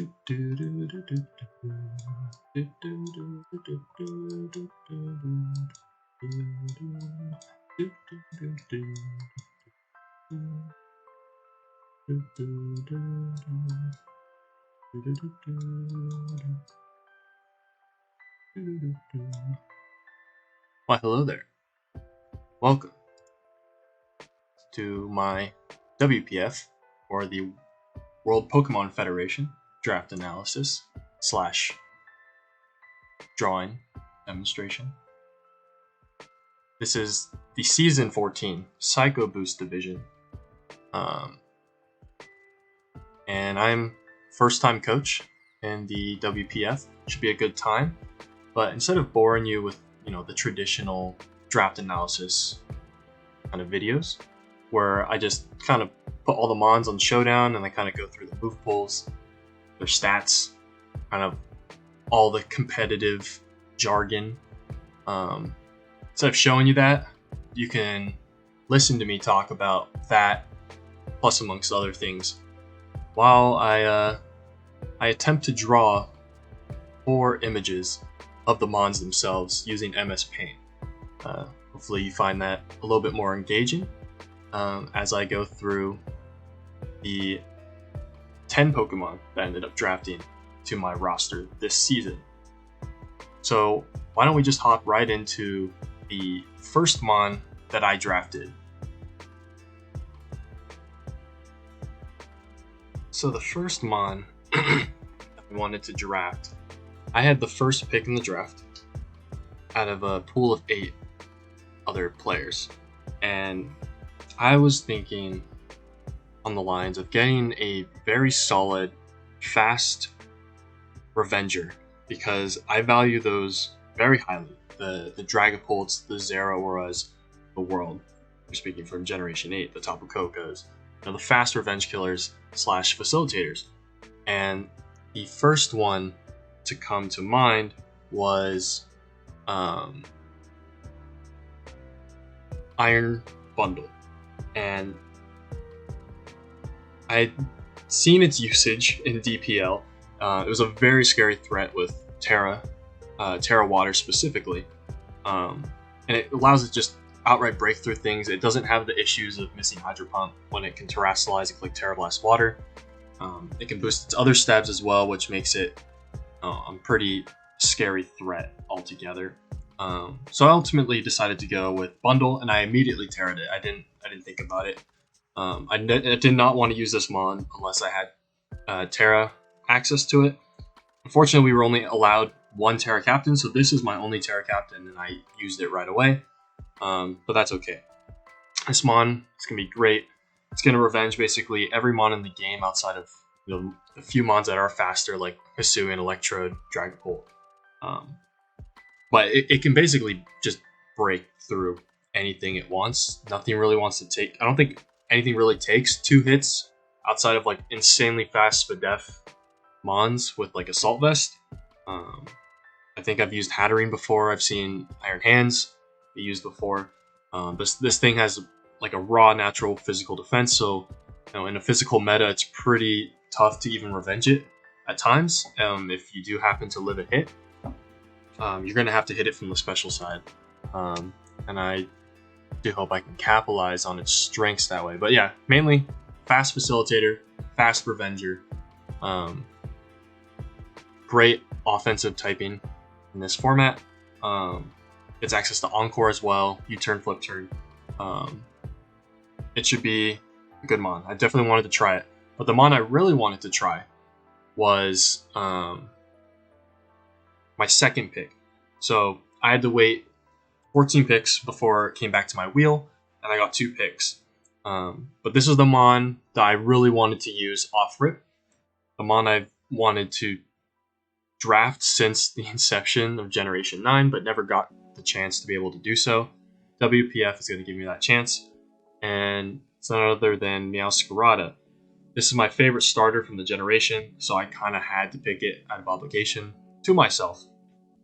Why, hello there. Welcome to my WPF, or the World Pokémon Federation, draft analysis / drawing demonstration. This is the Season 14 Psycho Boost division. And I'm first-time coach in the WPF. Should be a good time. But instead of boring you with, the traditional draft analysis kind of videos, where I just kind of put all the mons on Showdown and I kind of go through the move pools, their stats, kind of all the competitive jargon. Instead of showing you that, you can listen to me talk about that, plus amongst other things, while I attempt to draw 4 images of the mons themselves using MS Paint. Hopefully you find that a little bit more engaging as I go through the 10 Pokemon that I ended up drafting to my roster this season. So why don't we just hop right into the first mon that I drafted. So the first mon I wanted to draft, I had the first pick in the draft out of a pool of 8 other players, and I was thinking on the lines of getting a very solid, fast Revenger, because I value those very highly. The Dragapults, the Zeraoras, the world. We're speaking from Generation 8, the Tapu Kokas, the fast revenge killers / facilitators. And the first one to come to mind was Iron Bundle. And I'd seen its usage in DPL. It was a very scary threat with Terra Water specifically. And it allows it to just outright break through things. It doesn't have the issues of missing Hydro Pump when it can Terrasilize and click Terra Blast Water. It can boost its other stabs as well, which makes it a pretty scary threat altogether. So I ultimately decided to go with Bundle, and I immediately Terra'd it. I didn't think about it. I did not want to use this mon unless I had Terra access to it. Unfortunately, we were only allowed 1 Terra Captain, so this is my only Terra Captain, and I used it right away. But that's okay. This mon is going to be great. It's going to revenge basically every mon in the game outside of a few mons that are faster, like Hisuian, Electrode, Dragapult. But it can basically just break through anything it wants. Nothing really wants to take. I don't think anything really takes 2 hits outside of like insanely fast Spadef mons with like Assault Vest. I think I've used Hatterene before. I've seen Iron Hands be used before. This thing has like a raw natural physical defense, so in a physical meta it's pretty tough to even revenge it at times. If you do happen to live a hit, you're going to have to hit it from the special side, and I do hope I can capitalize on its strengths that way. But yeah, mainly fast Facilitator, fast Revenger, great offensive typing in this format. It's access to Encore as well, U-turn, flip turn. It should be a good mon. I definitely wanted to try it, but the mon I really wanted to try was my second pick. So I had to wait 14 picks before it came back to my wheel, and I got 2 picks. But this is the mon that I really wanted to use off rip. The mon I've wanted to draft since the inception of Generation 9, but never got the chance to be able to do so. WPF is going to give me that chance, and it's none other than Meowscarada. This is my favorite starter from the generation, so I kind of had to pick it out of obligation to myself.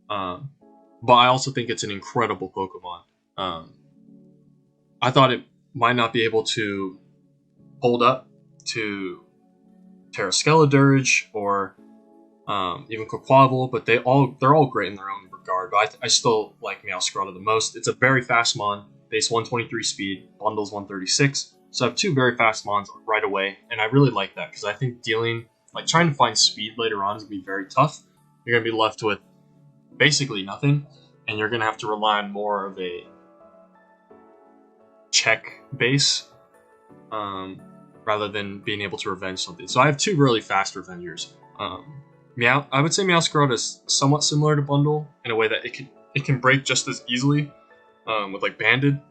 But I also think it's an incredible Pokemon. I thought it might not be able to hold up to Terra Skeledurge or even Quaquaval, but they're all great in their own regard. But I still like Meowscarada the most. It's a very fast mon, base 123 speed, bundles 136. So I have two very fast mons right away, and I really like that because I think trying to find speed later on is gonna be very tough. You're gonna be left with basically nothing, and you're gonna have to rely on more of a check base rather than being able to revenge something. So I have two really fast revengers. I would say Meowscarada is somewhat similar to Bundle in a way that it can break just as easily with Banded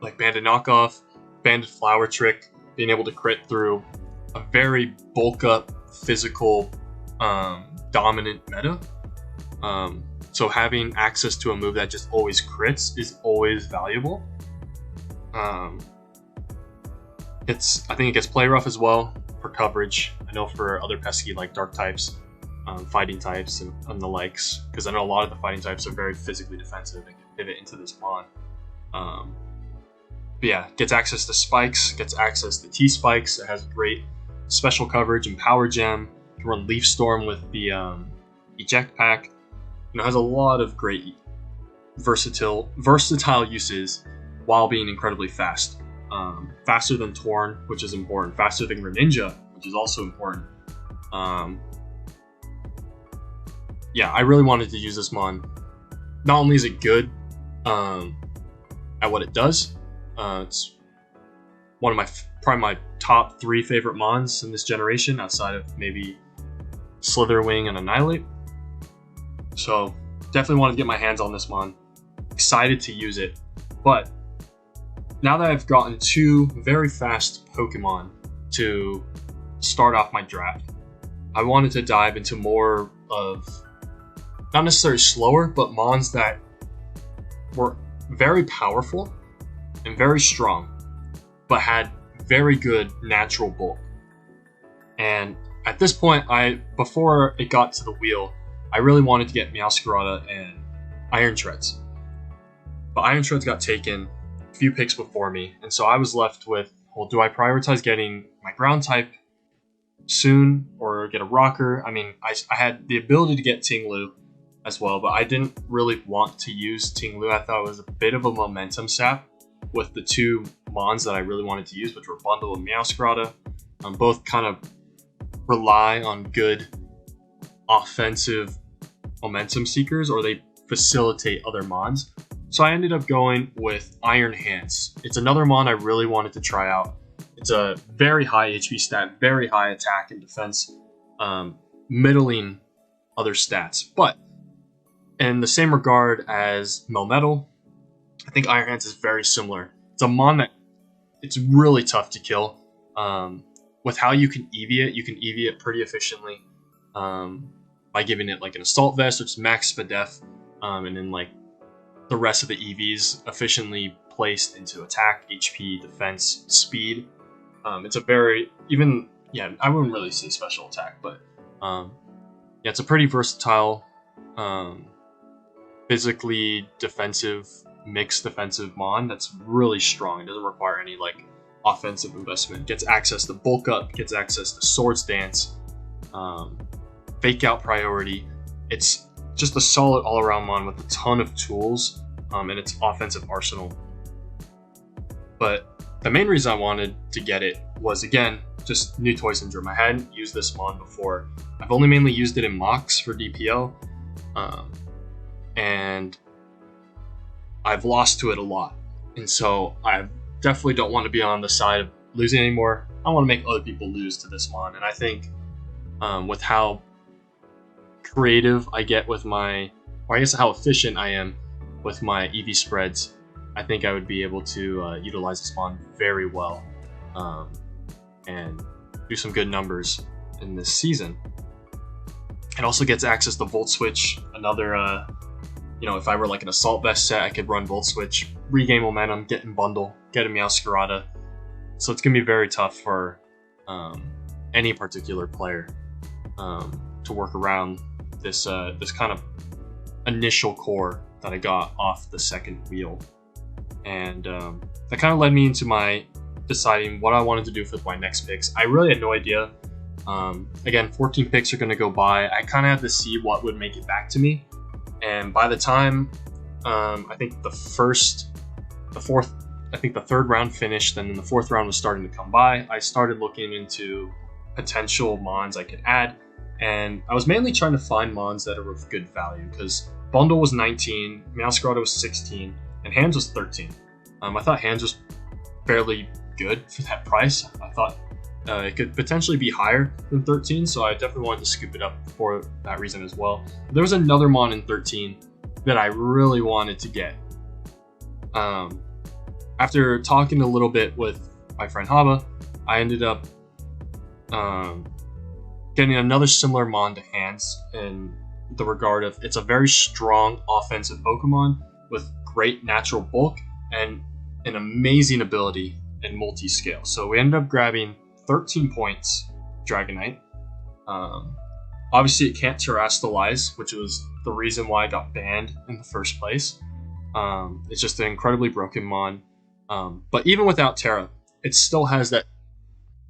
Knockoff, Banded Flower Trick, being able to crit through a very bulk up physical dominant meta. So having access to a move that just always crits is always valuable. I think it gets play rough as well for coverage. I know for other pesky like dark types, fighting types, and the likes, because I know a lot of the fighting types are very physically defensive and can pivot into this mon. But yeah, gets access to spikes, gets access to T-spikes. It has great special coverage and power gem. You can run Leaf Storm with the eject pack. Has a lot of great versatile uses while being incredibly fast. Faster than Torn, which is important. Faster than Greninja, which is also important. Yeah, I really wanted to use this mon. Not only is it good at what it does, it's one of probably my top 3 favorite mons in this generation, outside of maybe Slitherwing and Annihilate. So definitely wanted to get my hands on this mon. Excited to use it. But now that I've gotten 2 very fast Pokemon to start off my draft, I wanted to dive into more of, not necessarily slower, but mons that were very powerful and very strong, but had very good natural bulk. And at this point, before it got to the wheel, I really wanted to get Meowscarada and Iron Treads. But Iron Treads got taken a few picks before me, and so I was left with, well, do I prioritize getting my ground type soon or get a rocker? I mean, I had the ability to get Tinglu as well, but I didn't really want to use Tinglu. I thought it was a bit of a momentum sap with the 2 mons that I really wanted to use, which were Bundle and Meowscarada. Both kind of rely on good offensive momentum seekers, or they facilitate other mons. So I ended up going with Iron Hands. It's another mon I really wanted to try out. It's a very high HP stat, very high attack and defense, middling other stats. But in the same regard as Melmetal, I think Iron Hands is very similar. It's a mon that it's really tough to kill. With how you can EV it, you can EV it pretty efficiently by giving it like an Assault Vest, which is max Spadef, and then like the rest of the EVs efficiently placed into attack, HP, defense, speed. It's a very, I wouldn't really say special attack, but it's a pretty versatile, physically defensive, mixed defensive mon that's really strong. It doesn't require any like offensive investment. Gets access to bulk up, gets access to Swords Dance, fake out priority. It's just a solid all-around mon with a ton of tools in its offensive arsenal. But the main reason I wanted to get it was, again, just new toy syndrome. I hadn't used this mon before. I've only mainly used it in mocks for DPL, and I've lost to it a lot. And so I definitely don't want to be on the side of losing anymore. I want to make other people lose to this mon. And I think with how creative I get with how efficient I am with my EV spreads, I think I would be able to utilize this mon very well and do some good numbers in this season. It also gets access to Volt Switch, another, if I were like an Assault Vest set, I could run Volt Switch, regain momentum, get in Bundle, get a Meowscarada. So it's going to be very tough for any particular player to work around this kind of initial core that I got off the second wheel. And that kind of led me into my deciding what I wanted to do for my next picks. I really had no idea Again, 14 picks are going to go by. I kind of have to see what would make it back to me. And by the time I think the third round finished, and then the fourth round was starting to come by, I started looking into potential mons I could add. And I was mainly trying to find mons that are of good value, because Bundle was 19, Meowscarada was 16, and Hands was 13. I thought Hands was fairly good for that price. I thought it could potentially be higher than 13, so I definitely wanted to scoop it up for that reason as well. There was another mon in 13 that I really wanted to get. After talking a little bit with my friend Haba, I ended up getting another similar mon to Hands in the regard of it's a very strong offensive Pokemon with great natural bulk and an amazing ability in multi-scale. So we ended up grabbing 13 points Dragonite. Obviously it can't terrestrialize, which was the reason why I got banned in the first place. It's just an incredibly broken mon. But even without Terra, it still has that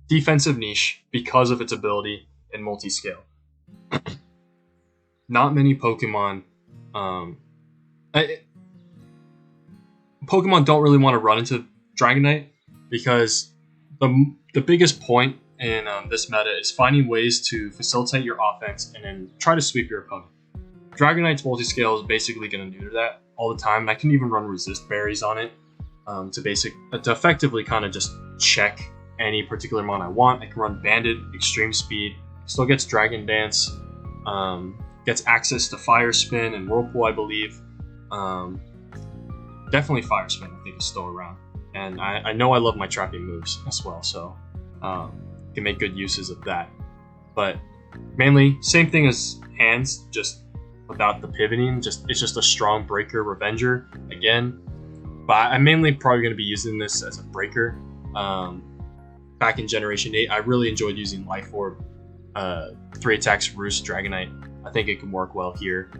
defensive niche because of its ability in multi-scale. Not many Pokemon Pokemon don't really want to run into Dragonite, because the biggest point in this meta is finding ways to facilitate your offense and then try to sweep your opponent. Dragonite's multi-scale is basically going to neuter that all the time, and I can even run resist berries on it to effectively kind of just check any particular mon I want. I can run Bandit, Extreme Speed, still gets Dragon Dance, gets access to Fire Spin and Whirlpool, I believe. Definitely Fire Spin, I think, is still around. And I know I love my trapping moves as well, so can make good uses of that. But mainly, same thing as Hands, just without the pivoting. It's just a strong breaker Revenger again. But I'm mainly probably going to be using this as a breaker. Back in Generation 8, I really enjoyed using Life Orb, 3 attacks Roost Dragonite. I think it can work well here.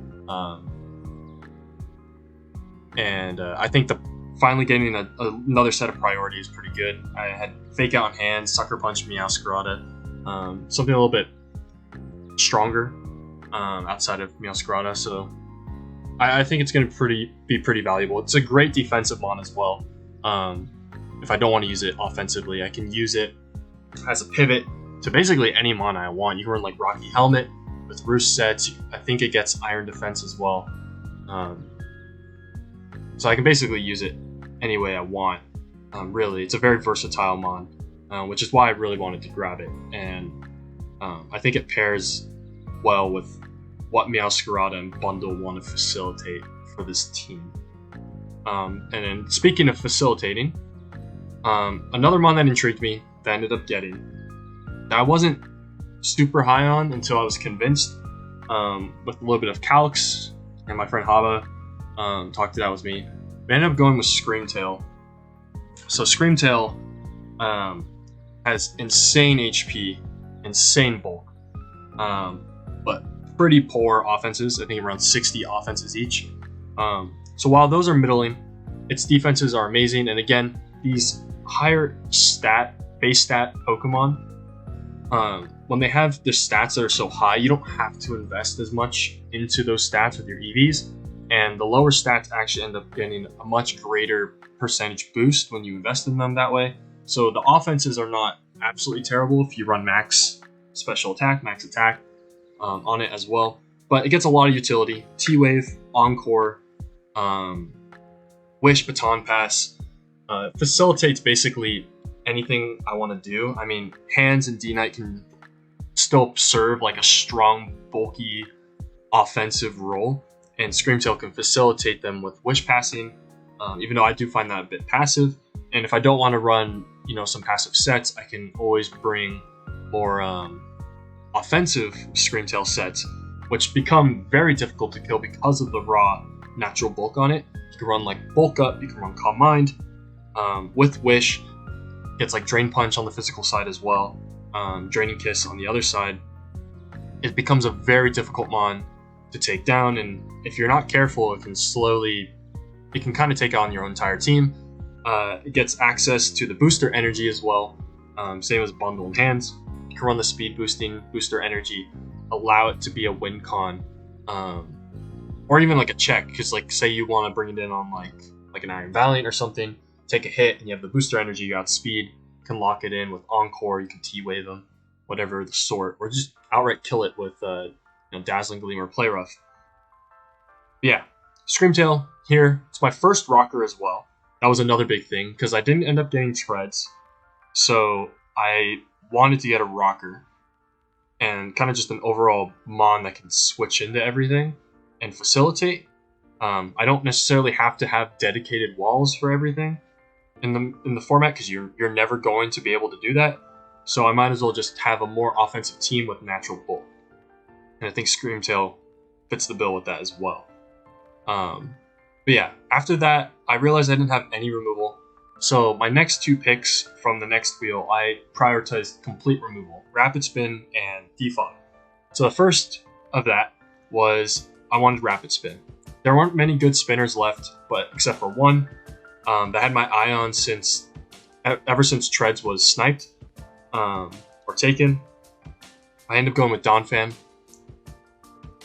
I think finally getting another set of priorities is pretty good. I had Fake Out in Hands, Sucker Punch Meowscarada, something a little bit stronger outside of Meowscarada, so I think it's going to be pretty valuable. It's a great defensive mon as well. If I don't want to use it offensively, I can use it as a pivot to basically any mon I want. You can run like Rocky Helmet with Roost sets. I think it gets Iron Defense as well. So I can basically use it any way I want. Really, it's a very versatile mon, which is why I really wanted to grab it. And I think it pairs well with what Meowscarada and Bundle want to facilitate for this team. And then speaking of facilitating, another mon that intrigued me that I ended up getting, that I wasn't super high on until I was convinced, with a little bit of Calx and my friend Haba talked it out with me. We ended up going with Screamtail. So Screamtail has insane HP, insane bulk, but pretty poor offenses. I think around 60 offenses each. So while those are middling, its defenses are amazing. And again, these higher base stat Pokemon, when they have the stats that are so high, you don't have to invest as much into those stats with your EVs. And the lower stats actually end up getting a much greater percentage boost when you invest in them that way. So the offenses are not absolutely terrible if you run max special attack, max attack on it as well. But it gets a lot of utility. T-Wave, Encore, Wish, Baton Pass, facilitates basically anything I want to do. I mean, Hands and D-Knight can still serve like a strong, bulky offensive role, and Screamtail can facilitate them with Wish Passing, even though I do find that a bit passive. And if I don't want to run, some passive sets, I can always bring more offensive Screamtail sets, which become very difficult to kill because of the raw natural bulk on it. You can run like Bulk Up, you can run Calm Mind. With Wish, gets like Drain Punch on the physical side as well, Draining Kiss on the other side. It becomes a very difficult mon to take down, and if you're not careful, it can kind of take on your entire team. It gets access to the booster energy as well, same as Bundle and Hands. can run the speed boosting booster energy, allow it to be a win con, or even like a check, because like say you want to bring it in on like an Iron Valiant or something, take a hit and you have the booster energy, you got speed, you can lock it in with Encore, you can T-Wave them, whatever the sort, or just outright kill it with Dazzling Gleam or Play Rough. But yeah, Screamtail here, it's my first rocker as well. That was another big thing, because I didn't end up getting treads, so I wanted to get a rocker, and kind of just an overall mon that can switch into everything and facilitate. I don't necessarily have to have dedicated walls for everything in the format, because you're never going to be able to do that. So I might as well just have a more offensive team with natural bulk, and I think Screamtail fits the bill with that as well. But yeah, after that, I realized I didn't have any removal. So my next 2 picks from the next wheel, I prioritized complete removal, Rapid Spin and Defog. So the first of that was I wanted Rapid Spin. There weren't many good spinners left, but except for one that had my eye on ever since Treads was sniped or taken. I ended up going with Donphan.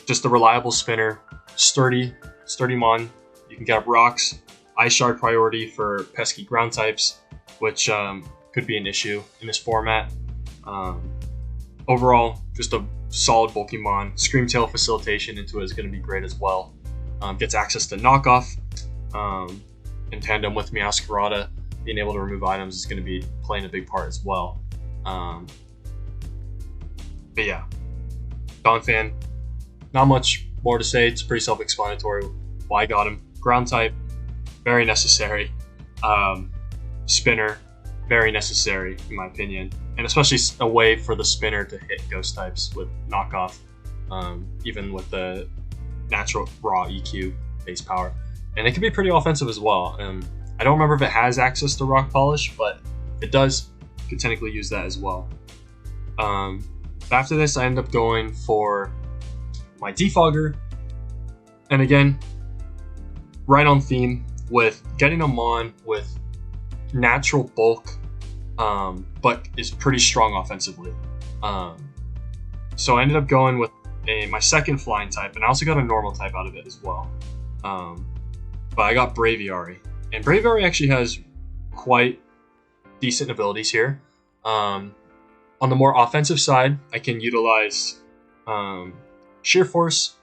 Just a reliable spinner, sturdy mon. You can get up rocks, Ice Shard priority for pesky ground types, which could be an issue in this format. Overall, just a solid Pokemon. Screamtail facilitation into it is going to be great as well. Gets access to knockoff in tandem with Meowscarada. Being able to remove items is going to be playing a big part as well. But yeah, Donphan, not much more to say. It's pretty self-explanatory why I got him. Ground type, very necessary. Spinner, very necessary in my opinion, and especially a way for the spinner to hit ghost types with knockoff, even with the natural raw EQ base power, and it can be pretty offensive as well. I don't remember if it has access to rock polish, but if it does, you can technically use that as well. After this, I end up going for my Defogger, and again, right on theme with getting a mon with natural bulk, but is pretty strong offensively. So I ended up going with my second flying type, and I also got a normal type out of it as well. But I got Braviary, and Braviary actually has quite decent abilities here. On the more offensive side, I can utilize Sheer Force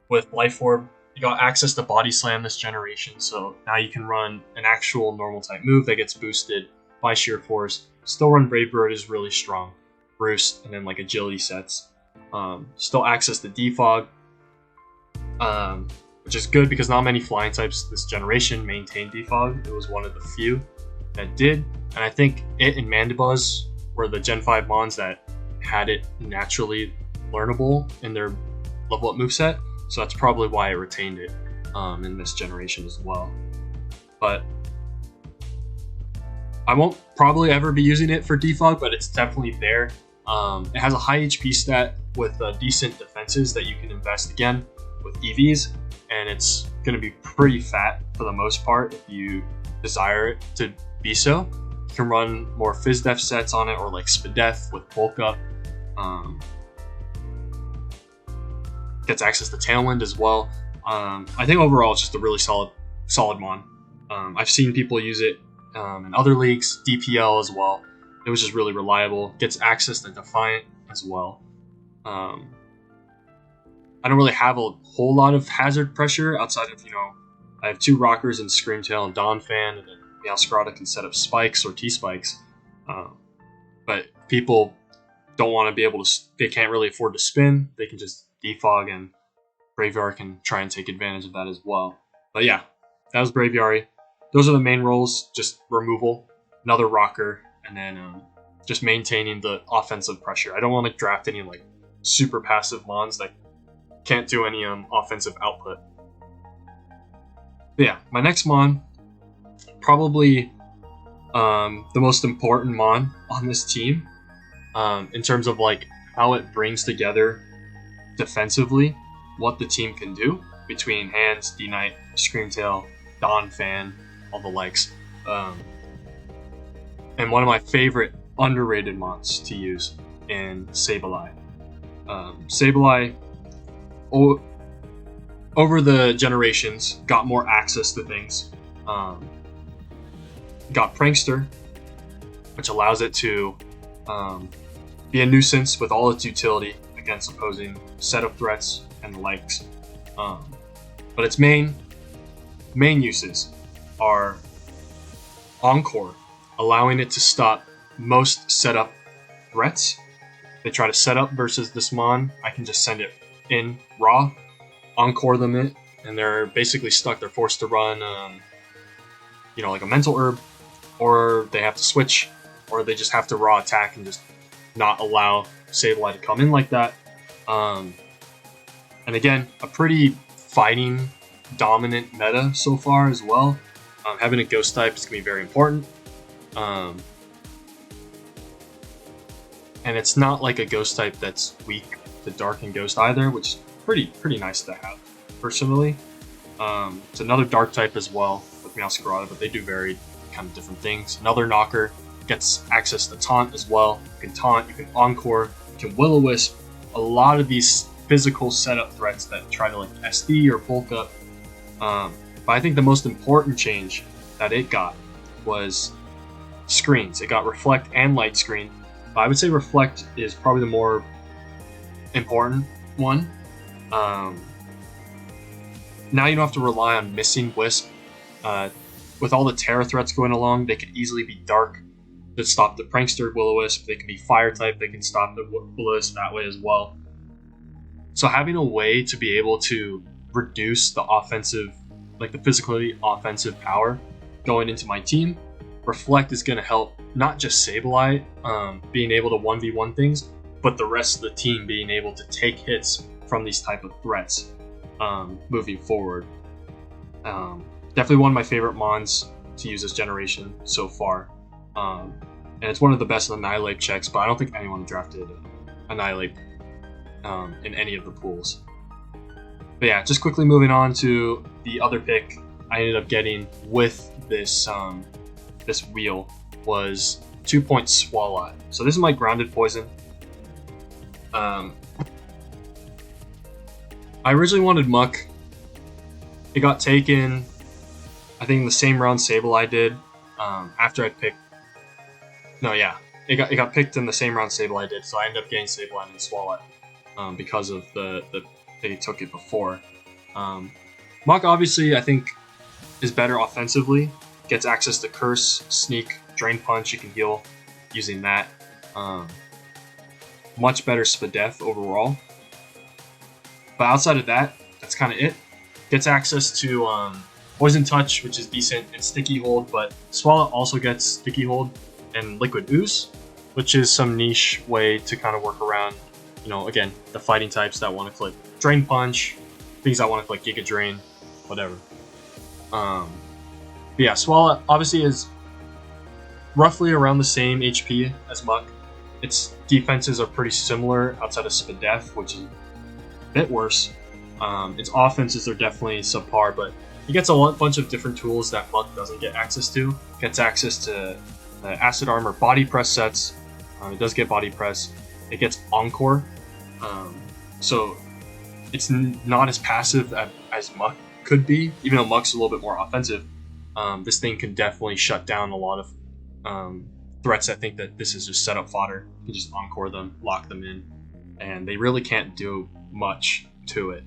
with Life Orb. You got access to Body Slam this generation, so now you can run an actual normal type move that gets boosted by Sheer Force. Still run Brave Bird is really strong. Roost, and then like agility sets. Still access to Defog, which is good because not many flying types this generation maintain Defog. It was one of the few that did, and I think it and Mandibuzz were the Gen 5 mons that had it naturally learnable in their level up moveset. So that's probably why I retained it in this generation as well. But I won't probably ever be using it for Defog, but it's definitely there. It has a high HP stat with decent defenses that you can invest again with EVs, and it's going to be pretty fat for the most part if you desire it to be so. You can run more Fizz-Def sets on it, or like Spadef with Bulk Up. Gets access to Tailwind as well. I think overall it's just a really solid mon. I've seen people use it in other leagues, DPL as well. It was just really reliable. Gets access to Defiant as well. I don't really have a whole lot of hazard pressure outside of, I have 2 rockers in Screamtail and Donphan, and then Meowscarada can set up spikes or T-spikes. But people don't want to be able to, they can't really afford to spin. They can just Defog, and Braviary can try and take advantage of that as well. But yeah, that was Braviary. Those are the main roles, just removal, another rocker, and then just maintaining the offensive pressure. I don't want to draft any like super passive mons that can't do any offensive output. But yeah, my next mon, probably the most important mon on this team in terms of like how it brings together defensively what the team can do between Hands, D-Knight, Screamtail, Donphan, all the likes. And one of my favorite underrated mons to use in Sableye. Sableye, over the generations, got more access to things. Got Prankster, which allows it to be a nuisance with all its utility against opposing setup threats and the likes. But its main uses are Encore, allowing it to stop most setup threats. They try to set up versus this Mon, I can just send it in raw, Encore them in, and they're basically stuck. They're forced to run, like a mental herb, or they have to switch, or they just have to raw attack and just not allow Sableye to come in like that. And again, a pretty fighting dominant meta so far as well. Having a ghost type is going to be very important. And it's not like a ghost type that's weak to dark and ghost either, which is pretty nice to have, personally. It's another dark type as well with Meowscarada, but they do very kind of different things. Another knocker, gets access to taunt as well. You can taunt, you can encore, you can will-o-wisp. A lot of these physical setup threats that try to like SD or bulk up. But I think the most important change that it got was screens. It got Reflect and Light Screen. But I would say Reflect is probably the more important one. Now you don't have to rely on missing Wisp. With all the Terra threats going along, they could easily be Dark to stop the Prankster Will-O-Wisp. They can be Fire type, they can stop the Will-O-Wisp that way as well. So having a way to be able to reduce the offensive, like the physically offensive power going into my team, Reflect is going to help not just Sableye being able to 1v1 things, but the rest of the team being able to take hits from these type of threats moving forward. Definitely one of my favorite Mons to use this generation so far. And it's one of the best Annihilate checks, but I don't think anyone drafted Annihilate in any of the pools. But yeah, just quickly moving on to the other pick I ended up getting with this this wheel was 2-point Swalot. So this is my grounded poison. I originally wanted Muck. It got taken, I think, in the same round Sableye did. After I picked, it got picked in the same round Sableye did. So I ended up getting Sableye and Swalot because of they took it before. Muck obviously I think is better offensively. Gets access to Curse, Sneak, Drain Punch. You can heal using that. Much better Spadef overall. But outside of that, that's kind of it. Gets access to Poison Touch, which is decent, and Sticky Hold, but Swallow also gets Sticky Hold and Liquid Ooze, which is some niche way to kind of work around, again, the fighting types that want to click Drain Punch, things that want to click Giga Drain, whatever. But yeah, Swallow obviously is roughly around the same HP as Muck. Its defenses are pretty similar outside of Spadef, which is a bit worse. Its offenses are definitely subpar, but it gets a bunch of different tools that Muck doesn't get access to. It gets access to the Acid Armor Body Press sets. It does get Body Press. It gets Encore. So it's not as passive as Muck could be, even though Muck's a little bit more offensive. This thing can definitely shut down a lot of threats that think that this is just setup fodder. You can just Encore them, lock them in, and they really can't do much to it.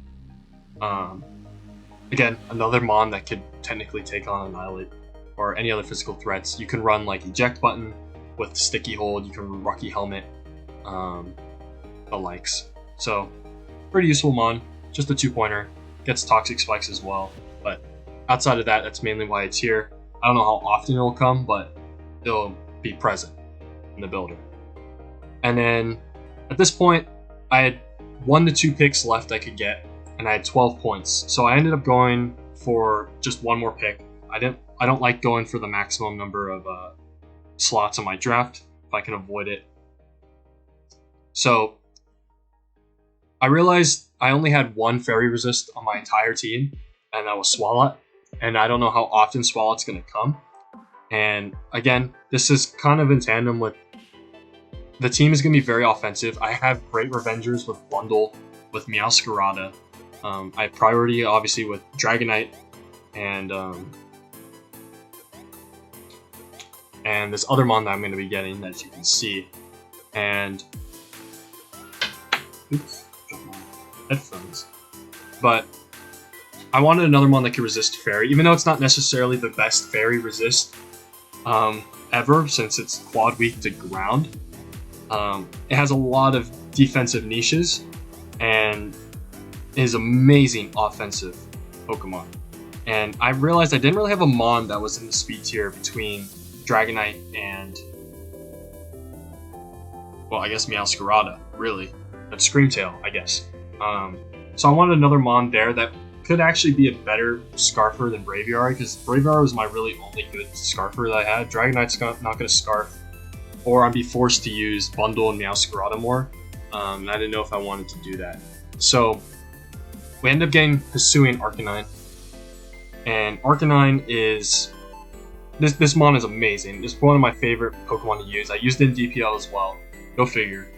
Again, another Mon that could technically take on Annihilate or any other physical threats. You can run like Eject Button with Sticky Hold. You can run Rocky Helmet, the likes. So, pretty useful Mon. Just a 2-pointer. Gets Toxic Spikes as well. But outside of that, that's mainly why it's here. I don't know how often it'll come, but it'll be present in the builder. And then at this point, I had 1 to 2 picks left I could get, and I had 12 points. So I ended up going for just one more pick. I don't like going for the maximum number of slots on my draft if I can avoid it. So I realized I only had 1 Fairy Resist on my entire team, and that was Swalot. And I don't know how often Swalot's going to come. And again, this is kind of in tandem with the team is going to be very offensive. I have great Revengers with Bundle, with Meowscarada. I have priority, obviously, with Dragonite, and this other mon that I'm going to be getting, as you can see. And oops, dropped my headphones. But I wanted another mon that could resist Fairy, even though it's not necessarily the best Fairy resist ever, since it's quad weak to ground. It has a lot of defensive niches and is amazing offensive Pokemon. And I realized I didn't really have a mon that was in the speed tier between Dragonite and, well, I guess Meowscarada, really. That's Screamtail, I guess. So I wanted another mon there that could actually be a better Scarfer than Braviary, because Braviary was my really only good Scarfer that I had. Dragonite's not going to Scarf, or I'd be forced to use Bundle and Meowscarada more. And I didn't know if I wanted to do that. So we ended up getting Hisuian Arcanine. And Arcanine is... This mon is amazing. It's one of my favorite Pokemon to use. I used it in DPL as well. Go figure.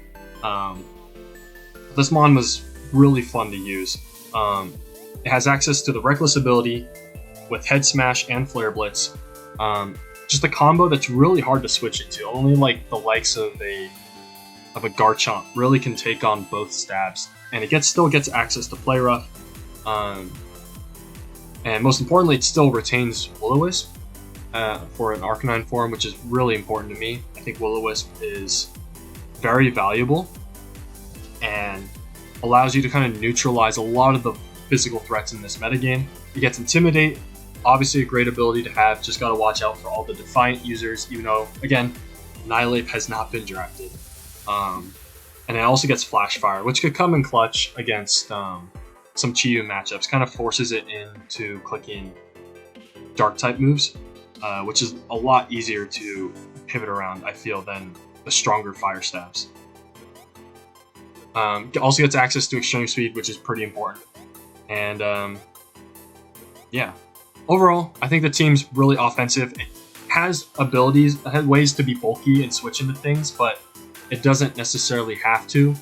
This mon was really fun to use. It has access to the Reckless ability with Head Smash and Flare Blitz. Just a combo that's really hard to switch into. Only like the likes of a Garchomp really can take on both stabs. And it still gets access to Play Rough. And most importantly, it still retains Will-O-Wisp for an Arcanine form, which is really important to me. I think Will-O-Wisp is very valuable and allows you to kind of neutralize a lot of the physical threats in this metagame. It gets Intimidate, obviously a great ability to have, just gotta watch out for all the Defiant users, even though, again, Nihilape has not been drafted. And it also gets Flash Fire, which could come in clutch against some Chi-Yu matchups, kind of forces it into clicking Dark-type moves, which is a lot easier to pivot around, I feel, than the stronger Fire Stabs. Also gets access to Extreme Speed, which is pretty important. And yeah, overall, I think the team's really offensive. It has abilities, it has ways to be bulky and switch into things, but it doesn't necessarily have to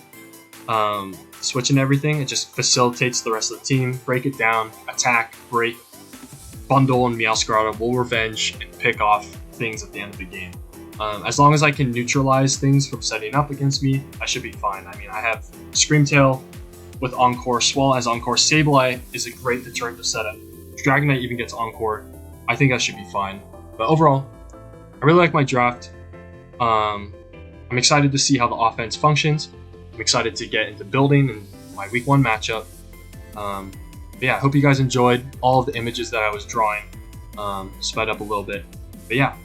switch into everything. It just facilitates the rest of the team. Break it down, attack, break, Bundle, and Meowscarada will revenge and pick off things at the end of the game. As long as I can neutralize things from setting up against me, I should be fine. I mean, I have Screamtail with Encore, Swallow has Encore, Sableye is a great deterrent to set up. Dragonite even gets Encore. I think I should be fine. But overall, I really like my draft. I'm excited to see how the offense functions. I'm excited to get into building and my week 1 matchup. But yeah, I hope you guys enjoyed all of the images that I was drawing. Sped up a little bit. But yeah,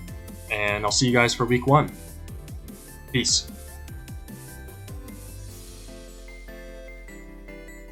and I'll see you guys for week 1. Peace.